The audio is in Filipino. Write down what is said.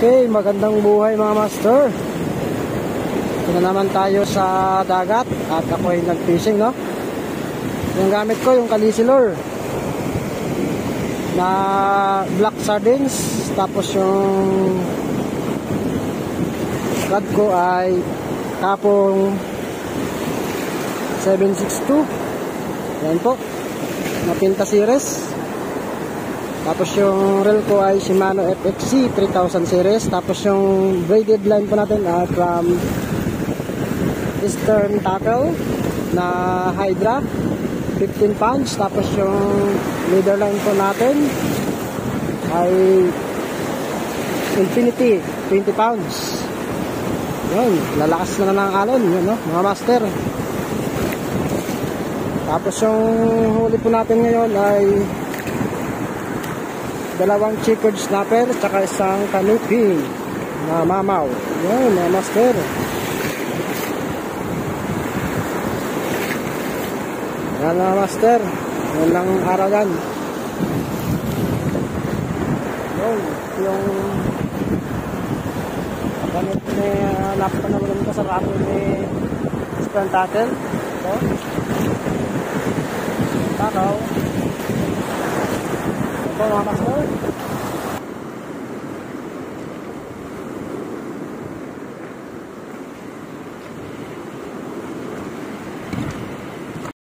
Okay, magandang buhay mga master. Ito na naman tayo sa dagat at ako ay nag-fishing, no? Yung gamit ko, yung kalisilor na black sardines. Tapos yung rod ko ay kapong 762. Yan po, na Pinta series. Tapos yung reel ko ay Shimano FXC 3000 series. Tapos yung braided line po natin ay from Eastern Tackle na Hydra 15 pounds. Tapos yung leader line po natin ay Infinity 20 pounds. Yun, lalakas na ng alon, yun, no, mga master. Tapos yung huli po natin ngayon ay dalawang checkered snapper at saka isang kanuping na mamaw. Yan, mga master. Yan, mga master. Yan lang araw yan. Yan, yung ganit ni napanawalan ko sa rapo ni Eastern Tackle. Ito. Takaw. Ito mga master.